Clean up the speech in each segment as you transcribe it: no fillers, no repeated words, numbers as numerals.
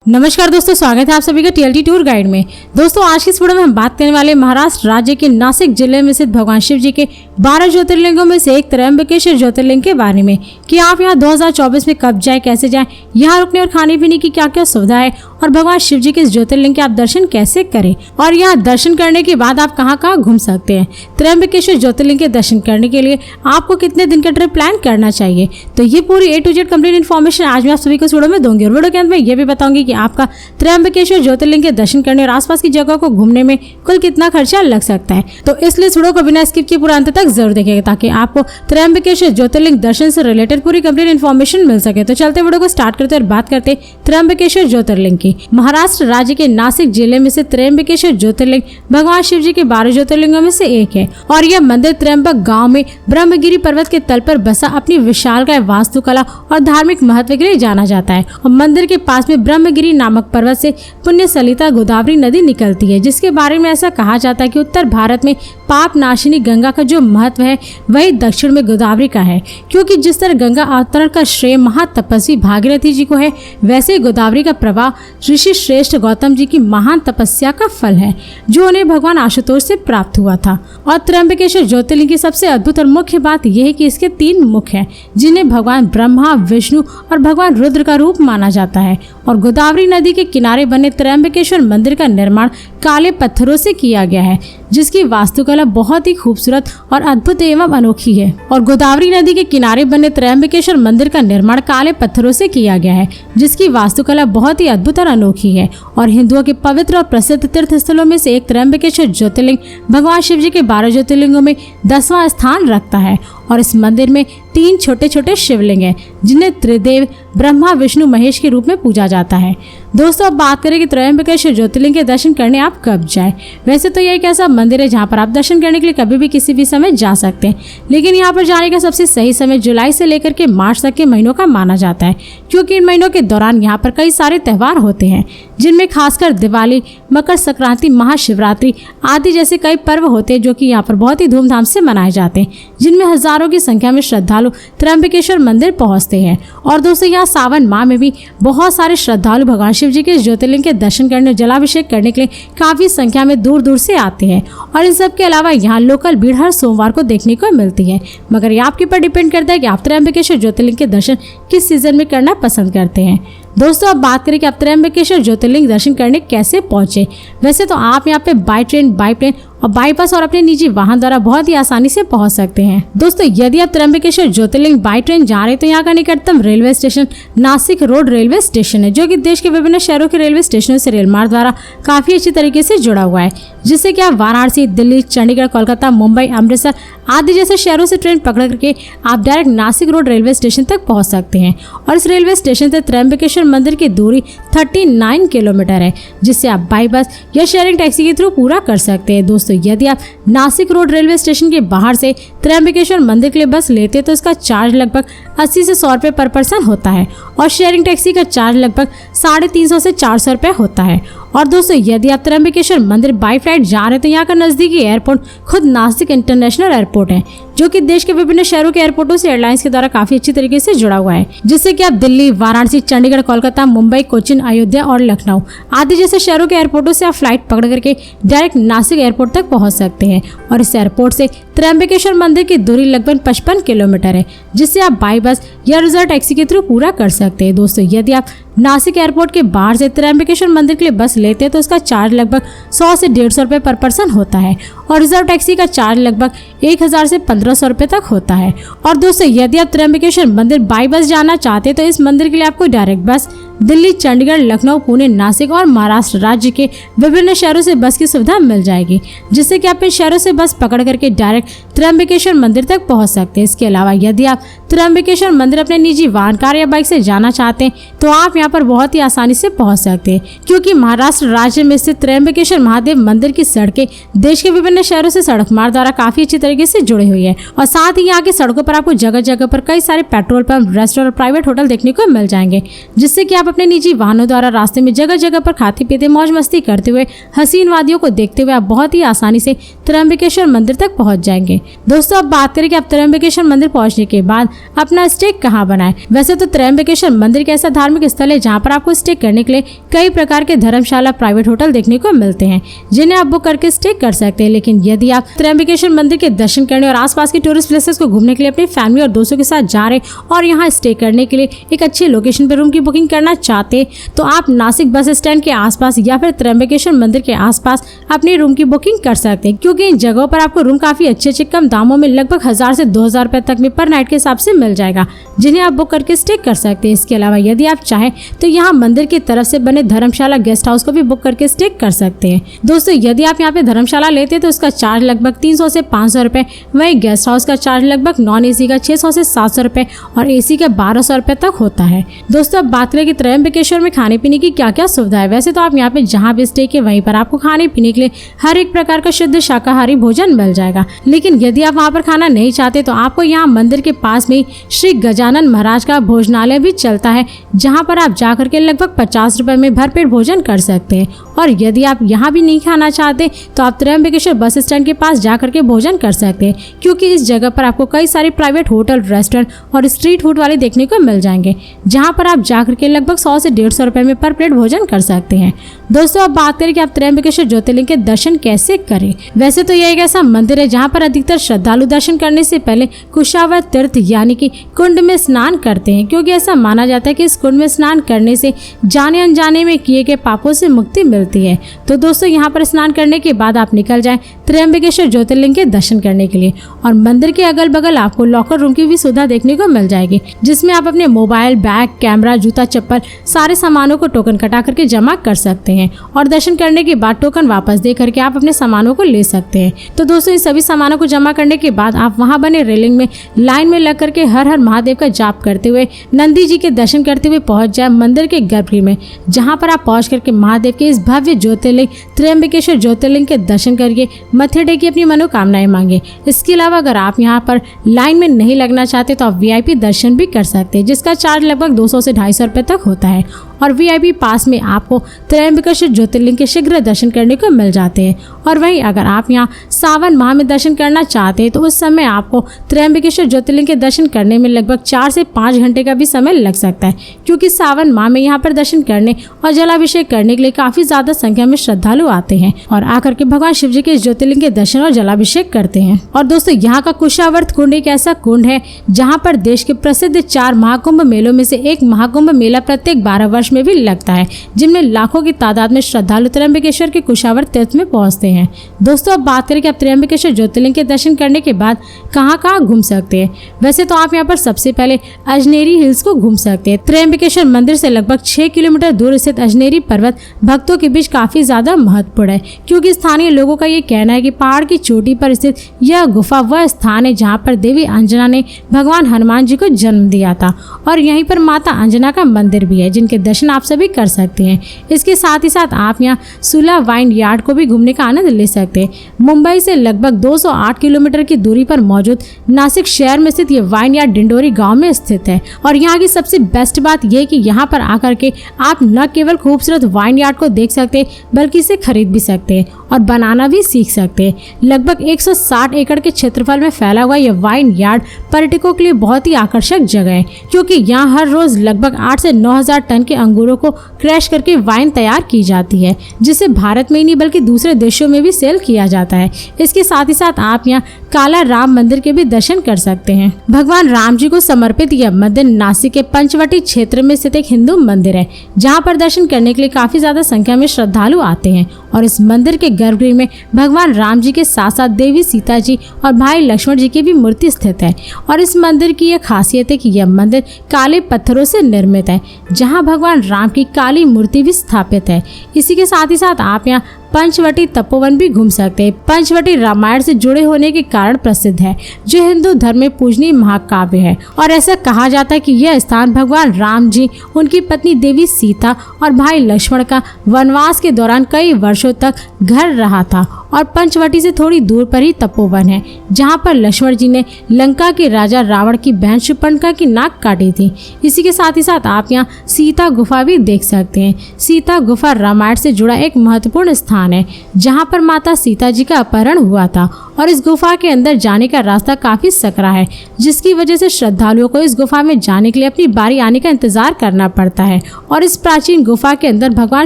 नमस्कार दोस्तों, स्वागत है आप सभी का टीएलटी टूर गाइड में। दोस्तों आज की इस वीडियो में हम बात करने वाले महाराष्ट्र राज्य के नासिक जिले में स्थित भगवान शिव जी के 12 ज्योतिर्लिंगों में से एक त्र्यंबकेश्वर ज्योतिर्लिंग के बारे में कि आप यहाँ 2024 में कब जाए, कैसे जाएं, यहाँ रुकने और खाने पीने की क्या क्या सुविधा है और भगवान शिव जी के इस ज्योतिर्लिंग के आप दर्शन कैसे करें और यहाँ दर्शन करने के बाद आप कहाँ कहाँ घूम सकते हैं। त्र्यंबकेश्वर ज्योतिर्लिंग के दर्शन करने के लिए आपको कितने दिन का ट्रिप प्लान करना चाहिए, तो ये पूरी A to Z complete information आज मैं आप सभी को इस वीडियो में दूंगी। और वीडियो के अंत में ये भी बताऊंगी कि आपका त्र्यंबकेश्वर ज्योतिर्लिंग के दर्शन करने और आसपास की जगह को घूमने में कुल कितना खर्चा लग सकता है। तो इसलिए वीडियो को बिना स्किप किए पूरा अंत तक जरूर देखिएगा ताकि आपको त्र्यंबकेश्वर ज्योतिर्लिंग दर्शन से रिलेटेड पूरी कंप्लीट इन्फॉर्मेशन मिल सके। तो चलते वीडियो को स्टार्ट करते और बात करते त्र्यंबकेश्वर ज्योतिर्लिंग की। महाराष्ट्र राज्य के नासिक जिले में से त्र्यंबकेश्वर ज्योतिर्लिंग भगवान शिव जी के 12 ज्योतिर्लिंगों में से एक है और यह मंदिर त्र्यंबक गांव में ब्रह्मगिरी पर्वत के तल पर बसा अपनी विशालकाय वास्तुकला और धार्मिक महत्व के लिए जाना जाता है। और मंदिर के पास में ब्रह्मगिरी नामक पर्वत से पुण्य सलिता गोदावरी नदी निकलती है, जिसके बारे में ऐसा कहा जाता है कि उत्तर भारत में पाप नाशिनी गंगा का जो महत्व है वही दक्षिण में गोदावरी का है, क्योंकि जिस तरह गंगा अवतरण का श्रेय महातपस्वी भागीरथी जी को है, वैसे गोदावरी का प्रवाह ऋषि श्रेष्ठ गौतम जी की महान तपस्या का फल है जो उन्हें भगवान आशुतोष से प्राप्त हुआ था। और त्र्यंबकेश्वर ज्योतिर्लिंग की सबसे अद्भुत और मुख्य बात यह है कि इसके 3 मुख हैं जिन्हें भगवान ब्रह्मा, विष्णु और भगवान रुद्र का रूप माना जाता है। और गोदावरी नदी के किनारे बने त्र्यंबकेश्वर मंदिर का निर्माण काले पत्थरों से किया गया है, जिसकी वास्तुकला बहुत ही खूबसूरत और अद्भुत एवं अनोखी है। और गोदावरी नदी के किनारे बने त्र्यंबकेश्वर मंदिर का निर्माण काले पत्थरों से किया गया है, जिसकी वास्तुकला बहुत ही अद्भुत और अनोखी है। और हिंदुओं के पवित्र और प्रसिद्ध तीर्थ स्थलों में से एक त्र्यंबकेश्वर ज्योतिर्लिंग भगवान शिव जी के 12 ज्योतिर्लिंगों में 10वां स्थान रखता है। और इस मंदिर में 3 छोटे छोटे शिवलिंग हैं जिन्हें त्रिदेव ब्रह्मा, विष्णु, महेश के रूप में पूजा जाता है। दोस्तों अब बात करें कि त्र्यंबकेश्वर ज्योतिर्लिंग के दर्शन करने आप कब जाएं। वैसे तो यह एक ऐसा मंदिर है जहां पर आप दर्शन करने के लिए कभी भी किसी भी समय जा सकते हैं, लेकिन यहां पर जाने का सबसे सही समय जुलाई से लेकर के मार्च तक के महीनों का माना जाता है, क्योंकि इन महीनों के दौरान यहाँ पर कई सारे त्यौहार होते हैं जिनमें खासकर दिवाली, मकर संक्रांति, महाशिवरात्रि आदि जैसे कई पर्व होते हैं जो कि यहाँ पर बहुत ही धूमधाम से मनाए जाते हैं, जिनमें हजारों की संख्या में श्रद्धालु त्र्यंबकेश्वर मंदिर पहुंचते हैं। और दोस्तों यहाँ सावन माह में भी बहुत सारे श्रद्धालु भगवान शिव जी के ज्योतिर्लिंग के दर्शन करने, जलाभिषेक करने के लिए काफी संख्या में दूर दूर से आते हैं। और इन सब के अलावा यहाँ लोकल भीड़ हर सोमवार को देखने को मिलती है, मगर ये आपके ऊपर डिपेंड करता है कि आप त्र्यंबकेश्वर ज्योतिर्लिंग के दर्शन किस सीजन में करना पसंद करते हैं। दोस्तों अब बात करें कि आप त्र्यंबकेश्वर ज्योतिर्लिंग दर्शन करने कैसे पहुंचे। वैसे तो आप यहाँ पे बाय ट्रेन, बाय प्लेन और बाई बस और अपने निजी वाहन द्वारा बहुत ही आसानी से पहुंच सकते हैं। दोस्तों यदि आप त्र्यंबकेश्वर ज्योतिर्लिंग बाय ट्रेन जा रहे हैं तो यहाँ का निकटतम railway station Nashik road railway station है, जो कि देश के विभिन्न शहरों के रेलवे स्टेशनों से रेल मार्ग द्वारा काफी अच्छी तरीके से जुड़ा हुआ है, जिससे कि आप वाराणसी, दिल्ली, चंडीगढ़, कोलकाता, मुंबई, अमृतसर आदि जैसे शहरों से ट्रेन पकड़ करके आप direct Nashik road railway station तक पहुंच सकते हैं। और इस रेलवे स्टेशन से त्र्यंबकेश्वर मंदिर की दूरी 39 किलोमीटर है, जिससे आप बाई बस या शेयरिंग टैक्सी के थ्रू पूरा कर सकते हैं। दोस्तों यदि आप नासिक रोड रेलवे स्टेशन के बाहर से त्र्यंबकेश्वर मंदिर के लिए बस लेते हैं तो इसका चार्ज लगभग 80 से 100 रुपये पर पर्सन होता है और शेयरिंग टैक्सी का चार्ज लगभग 350 से 400 रुपये होता है। और दोस्तों यदि आप त्र्यंबकेश्वर मंदिर बाई फ्लाइट जा रहे हैं तो यहाँ का नजदीकी एयरपोर्ट खुद नासिक इंटरनेशनल एयरपोर्ट है, जो कि देश के विभिन्न शहरों के एयरपोर्टों से एयरलाइंस के द्वारा काफी अच्छी तरीके से जुड़ा हुआ है, जिससे कि आप दिल्ली, वाराणसी, चंडीगढ़, कोलकाता, मुंबई, कोचिन, अयोध्या और लखनऊ आदि जैसे शहरों के एयरपोर्टों से आप फ्लाइट पकड़ करके डायरेक्ट नासिक एयरपोर्ट तक पहुंच सकते हैं। और इस एयरपोर्ट से त्र्यंबकेश्वर मंदिर की दूरी लगभग 55 किलोमीटर है, जिससे आप बाई बस या रिजर्व टैक्सी के थ्रू पूरा कर सकते हैं। दोस्तों यदि आप नासिक एयरपोर्ट के बाहर से त्र्यंबकेश्वर मंदिर के लिए बस लेते हैं तो उसका चार्ज लगभग 100 से 150 रुपये पर पर्सन होता है और रिजर्व टैक्सी का चार्ज लगभग 1000 से 1500 रुपये तक होता है। और दोस्तों यदि आप त्र्यंबकेश्वर मंदिर बाई बस जाना चाहते हैं तो इस मंदिर के लिए आपको डायरेक्ट बस दिल्ली, चंडीगढ़, लखनऊ, पुणे, नासिक और महाराष्ट्र राज्य के विभिन्न शहरों से बस की सुविधा मिल जाएगी, जिससे कि आप इन शहरों से बस पकड़ करके डायरेक्ट त्र्यंबकेश्वर मंदिर तक पहुंच सकते हैं। इसके अलावा यदि आप त्र्यंबकेश्वर मंदिर अपने निजी वाहन, कार या बाइक से जाना चाहते हैं तो आप यहाँ पर बहुत ही आसानी से पहुंच सकते हैं, क्योंकि महाराष्ट्र राज्य में स्थित त्र्यंबकेश्वर महादेव मंदिर की सड़कें देश के विभिन्न शहरों से सड़क मार्ग द्वारा काफी अच्छी तरीके से जुड़ी हुई है। और साथ ही यहाँ की सड़कों पर आपको जगह जगह पर कई सारे पेट्रोल पंप, रेस्टोरेंट और प्राइवेट होटल देखने को मिल जाएंगे, जिससे कि आप अपने निजी वाहनों द्वारा रास्ते में जगह जगह पर खाते पीते मौज मस्ती करते हुए हसीन वादियों को देखते हुए आप बहुत ही आसानी से त्र्यंबकेश्वर मंदिर तक पहुंच जाएंगे। दोस्तों अब बात करें कि आप त्र्यंबकेश्वर मंदिर पहुंचने के बाद अपना स्टे कहां बनाएं। वैसे तो त्र्यंबकेश्वर मंदिर एक ऐसा धार्मिक स्थल है जहां पर आपको स्टे करने के लिए कई प्रकार के धर्मशाला, प्राइवेट होटल देखने को मिलते हैं जिन्हें आप बुक करके स्टे कर सकते हैं। लेकिन यदि आप त्र्यंबकेश्वर मंदिर के दर्शन करने और आसपास के टूरिस्ट प्लेसेस को घूमने के लिए अपनी फैमिली और दोस्तों के साथ जा रहे और यहाँ स्टे करने के लिए एक अच्छे लोकेशन पर रूम की बुकिंग करना चाहते तो आप नासिक बस स्टैंड के आसपास या फिर त्र्यंबकेश्वर मंदिर के आसपास अपने रूम की बुकिंग कर सकते हैं, क्योंकि इन जगहों पर आपको रूम काफी अच्छे कम दामों में लगभग 1000 से 2000 रुपए तक में पर नाइट के हिसाब से मिल जाएगा, जिन्हें आप बुक करके स्टे कर सकते हैं। इसके अलावा यदि आप चाहें तो यहाँ मंदिर की तरफ से बने धर्मशाला, गेस्ट हाउस को भी बुक करके स्टे कर सकते हैं। दोस्तों यदि आप यहाँ पे धर्मशाला लेते हैं तो उसका चार्ज लगभग 300 से 500 रुपए, वहीं गेस्ट हाउस का चार्ज लगभग नॉन एसी का 600 से 700 रुपए और एसी का 1200 रुपए तक होता है। दोस्तों अब बात करें कि त्र्यंबकेश्वर में खाने पीने की क्या क्या सुविधा है। वैसे तो आप यहाँ पे जहाँ भी स्टे किए वहीं पर आपको खाने पीने के लिए हर एक प्रकार का शुद्ध शाकाहारी भोजन मिल जाएगा। लेकिन यदि आप वहाँ पर खाना नहीं चाहते तो आपको यहाँ मंदिर के पास में श्री गजानन महाराज का भोजनालय भी चलता है, जहाँ पर आप जाकर के लगभग 50 रुपए में भरपेट भोजन कर सकते हैं। और यदि आप यहाँ भी नहीं खाना चाहते तो आप त्र्यंबकेश्वर बस स्टैंड के पास जाकर के भोजन कर सकते हैं, क्योंकि इस जगह पर आपको कई सारे प्राइवेट होटल, रेस्टोरेंट और स्ट्रीट फूड वाले देखने को मिल जाएंगे, जहाँ पर आप जाकर के लगभग 100 से 150 रुपए में पर प्लेट भोजन कर सकते हैं। दोस्तों अब बात करें कि आप त्र्यंबकेश्वर ज्योतिर्लिंग के दर्शन कैसे करें। वैसे तो यह एक ऐसा मंदिर है जहाँ पर अधिकतर श्रद्धालु दर्शन करने से पहले कुशावर तीर्थ यानी कि कुंड में स्नान करते हैं, क्योंकि ऐसा माना जाता है कि इस कुंड में स्नान करने से जाने अनजाने में किए गए पापों से मुक्ति मिलती है। तो दोस्तों यहाँ पर स्नान करने के बाद आप निकल जाएं त्र्यंबकेश्वर ज्योतिर्लिंग के दर्शन करने के लिए। और मंदिर के अगल बगल आपको लॉकर रूम की भी सुविधा देखने को मिल जाएगी, जिसमें आप अपने मोबाइल, बैग, कैमरा, जूता, चप्पल सारे सामानों को टोकन कटा करके जमा कर सकते हैं और दर्शन करने के बाद टोकन वापस दे करके आप अपने सामानों को ले सकते हैं। तो दोस्तों इन सभी सामानों को जमा करने के बाद आप वहां बने रेलिंग में लाइन में लग करके हर हर महादेव का जाप करते हुए नंदी जी के दर्शन करते हुए पहुंच जाए मंदिर के गर्भगृह में, जहां पर आप पहुंच करके महादेव के इस भव्य ज्योतिर्लिंग त्र्यंबकेश्वर ज्योतिर्लिंग के दर्शन करके मत्थे टेकी अपनी मनोकामनाएं मांगे। इसके अलावा अगर आप यहाँ पर लाइन में नहीं लगना चाहते तो आप VIP दर्शन भी कर सकते हैं, जिसका चार्ज लगभग 200 से 250 रुपए तक होता है। और VIP पास में आपको त्र्यंबकेश्वर ज्योतिर्लिंग के शीघ्र दर्शन करने को मिल जाते हैं। और वहीं अगर आप यहाँ सावन माह में दर्शन करना चाहते हैं तो उस समय आपको त्र्यंबकेश्वर ज्योतिर्लिंग के दर्शन करने में लगभग 4 से 5 घंटे का भी समय लग सकता है, क्योंकि सावन माह में यहाँ पर दर्शन करने और जलाभिषेक करने के लिए काफी ज्यादा संख्या में श्रद्धालु आते हैं और आकर के भगवान शिव जी के इस ज्योतिर्लिंग के दर्शन और जलाभिषेक करते हैं। और दोस्तों यहाँ का कुशावर्त कुंड एक ऐसा कुंड है जहाँ पर देश के प्रसिद्ध 4 महाकुंभ मेलों में से एक महाकुंभ मेला प्रत्येक 12 वर्ष में भी लगता है, जिनमें लाखों की तादाद में श्रद्धालु त्र्यंबकेश्वर के कुशावर्त तीर्थ में पहुंचते हैं। दोस्तों अब बात करें कि आप त्र्यंबकेश्वर ज्योतिर्लिंग के दर्शन करने के बाद कहां घूम सकते हैं। वैसे तो आप यहां पर सबसे पहले अजनेरी हिल्स को घूम सकते हैं। त्र्यंबकेश्वर मंदिर से लगभग 6 किलोमीटर दूर स्थित अजनेरी पर्वत भक्तों के बीच काफी ज्यादा महत्वपूर्ण है, क्योंकि स्थानीय लोगों का ये कहना है कि पहाड़ की चोटी पर स्थित यह गुफा वह स्थान है जहाँ पर देवी अंजना ने भगवान हनुमान जी को जन्म दिया था। और यहीं पर माता अंजना का मंदिर भी है, जिनके दर्शन आप सभी कर सकते हैं। इसके साथ ही साथ आप यहाँ सुला वाइन यार्ड को भी घूमने का आनंद ले सकते हैं। मुंबई से लगभग 208 किलोमीटर की दूरी पर मौजूद नासिक शहर में स्थित ये वाइन यार्ड डिंडोरी गांव में स्थित है। और यहाँ की सबसे बेस्ट बात यह कि यहाँ पर आकर के आप न केवल खूबसूरत वाइन यार्ड को देख सकते हैं, बल्कि इसे खरीद भी सकते हैं और बनाना भी सीख सकते हैं। लगभग 160 एकड़ के क्षेत्रफल में फैला हुआ यह वाइन यार्ड पर्यटकों के लिए बहुत ही आकर्षक जगह है, क्योंकि यहाँ हर रोज लगभग 8 से 9,000 टन के अंगूरों को क्रैश करके वाइन तैयार की जाती है, जिसे भारत में ही नहीं बल्कि दूसरे देशों में भी सेल किया जाता है। इसके साथ ही साथ आप यहाँ काला राम मंदिर के भी दर्शन कर सकते हैं। भगवान राम जी को समर्पित यह मंदिर नासिक के पंचवटी क्षेत्र में स्थित एक हिंदू मंदिर है, जहाँ पर दर्शन करने के लिए काफी ज्यादा संख्या में श्रद्धालु आते हैं। और इस मंदिर के गर्भगृह में भगवान राम जी के साथ साथ देवी सीता जी और भाई लक्ष्मण जी की भी मूर्ति स्थित है। और इस मंदिर की यह खासियत है कि यह मंदिर काले पत्थरों से निर्मित है, जहां भगवान राम की काली मूर्ति भी स्थापित है। इसी के साथ ही साथ आप यहाँ पंचवटी तपोवन भी घूम सकते हैं। पंचवटी रामायण से जुड़े होने के कारण प्रसिद्ध है, जो हिंदू धर्म में पूजनीय महाकाव्य है। और ऐसा कहा जाता है कि यह स्थान भगवान राम जी, उनकी पत्नी देवी सीता और भाई लक्ष्मण का वनवास के दौरान कई वर्षों तक घर रहा था और पंचवटी से थोड़ी दूर पर ही तपोवन है, जहां पर लक्ष्मण जी ने लंका के राजा रावण की बहन शूर्पणखा की नाक काटी थी। इसी के साथ ही साथ आप यहाँ सीता गुफा भी देख सकते हैं। सीता गुफा रामायण से जुड़ा एक महत्वपूर्ण स्थान है, जहां पर माता सीता जी का अपहरण हुआ था और इस गुफा के अंदर जाने का रास्ता काफी सकरा है, जिसकी वजह से श्रद्धालुओं को इस गुफा में जाने के लिए अपनी बारी आने का इंतजार करना पड़ता है। और इस प्राचीन गुफा के अंदर भगवान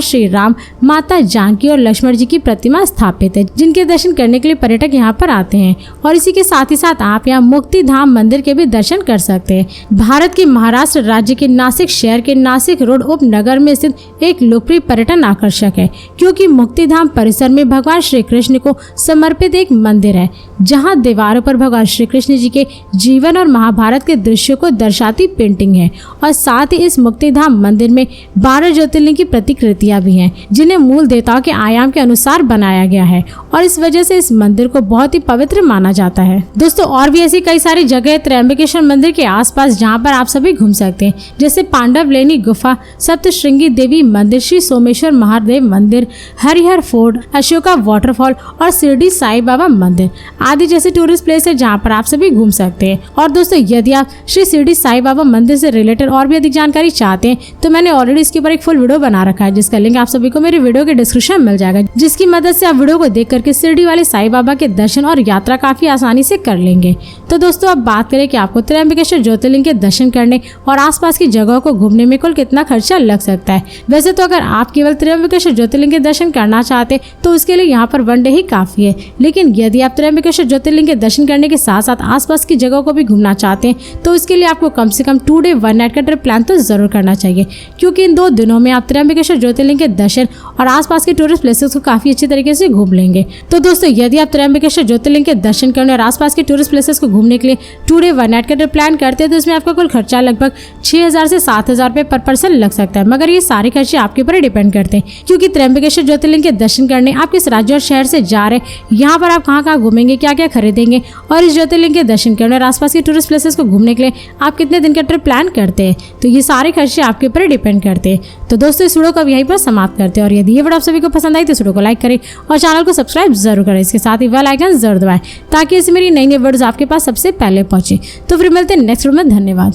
श्री राम, माता जानकी और लक्ष्मण जी की प्रतिमा स्थापित है, जिनके दर्शन करने के लिए पर्यटक यहाँ पर आते हैं। और इसी के साथ ही साथ आप यहाँ मुक्ति धाम मंदिर के भी दर्शन कर सकते हैं। भारत के महाराष्ट्र राज्य के नासिक शहर के नासिक रोड उपनगर में स्थित एक लोकप्रिय पर्यटन आकर्षक है, क्योंकि मुक्ति धाम परिसर में भगवान श्री कृष्ण को समर्पित एक मंदिर है, जहां दीवारों पर भगवान श्री कृष्ण जी के जीवन और महाभारत के दृश्यों को दर्शाती पेंटिंग है। और साथ ही इस मुक्ति धाम मंदिर में 12 ज्योतिर्लिंग की प्रतिकृतियां भी हैं, जिन्हें मूल देवताओं के आयाम के अनुसार बनाया गया है और इस वजह से इस मंदिर को बहुत ही पवित्र माना जाता है। दोस्तों, और भी ऐसी कई सारी जगह त्र्यंबकेश्वर मंदिर के आसपास जहां पर आप सभी घूम सकते हैं, जैसे पांडव लेनी गुफा, सप्तश्रृंगी देवी मंदिर, श्री सोमेश्वर महादेव मंदिर, हरिहर फोर्ट, अशोका वाटरफॉल और शिरडी साई बाबा मंदिर आदि जैसे टूरिस्ट प्लेस है, जहाँ पर आप सभी घूम सकते हैं। और दोस्तों, यदि आप श्री शिरडी साई बाबा मंदिर से रिलेटेड और भी अधिक जानकारी चाहते हैं, तो मैंने ऑलरेडी इसके ऊपर एक फुल वीडियो बना रखा है, जिसका लिंक आप सभी को मेरे वीडियो के डिस्क्रिप्शन में मिल जाएगा, जिसकी मदद से आप वीडियो को देख करके शिरडी वाले साई बाबा के दर्शन और यात्रा काफी आसानी से कर लेंगे। तो दोस्तों, अब बात करें कि आपको त्र्यंबकेश्वर ज्योतिर्लिंग के दर्शन करने और आसपास की जगहों को घूमने में कुल कितना खर्चा लग सकता है। वैसे तो अगर आप केवल त्र्यंबकेश्वर ज्योतिर्लिंग के दर्शन करना चाहते तो उसके लिए यहाँ पर 1 डे ही काफी है, लेकिन यदि आप त्र्यंबकेश्वर ज्योतिर्लिंग के दर्शन करने के साथ साथ आसपास की जगहों को भी घूमना चाहते हैं, तो उसके लिए आपको कम से कम 2 डे 1 नाइट का ट्रिप प्लान तो जरूर करना चाहिए, क्योंकि इन 2 दिनों में आप त्र्यंबकेश्वर ज्योतिर्लिंग के दर्शन और आसपास के टूरिस्ट प्लेसेस को काफी अच्छी तरीके से घूम लेंगे। तो दोस्तों, यदि आप त्र्यंबकेश्वर ज्योतिर्लिंग के दर्शन करने और आसपास के टूरिस्ट प्लेसेस को घूमने के लिए 2 डे 1 नाइट का ट्रिप प्लान करते हैं, तो इसमें आपका कुल खर्चा लगभग 6000 से 7000 रुपए पर पर्सन लग सकता है। मगर ये सारे खर्चे आपके ऊपर डिपेंड करते हैं, क्योंकि त्र्यंबकेश्वर ज्योतिर्लिंग के दर्शन करने आप किस राज्य और शहर से जा रहे हैं, यहाँ पर आप कहाँ घूमेंगे, क्या क्या खरीदेंगे, और इस ज्योतिर्लिंग के दर्शन करने और आसपास के टूरिस्ट प्लेसेस को घूमने के लिए आप कितने दिन का ट्रिप प्लान करते हैं, तो ये सारे खर्चे आपके ऊपर डिपेंड करते हैं। तो दोस्तों, इस वीडियो को यहीं पर समाप्त करते हैं, और यदि ये वीडियो आप सभी को पसंद आई तो इस वीडियो को लाइक करें और चैनल को सब्सक्राइब जरूर करें। इसके साथ ही बेल आइकन जरूर दबाएं, ताकि ऐसी मेरी नई वीडियोस आपके पास सबसे पहले पहुंचे। तो फिर मिलते हैं नेक्स्ट वीडियो में। धन्यवाद।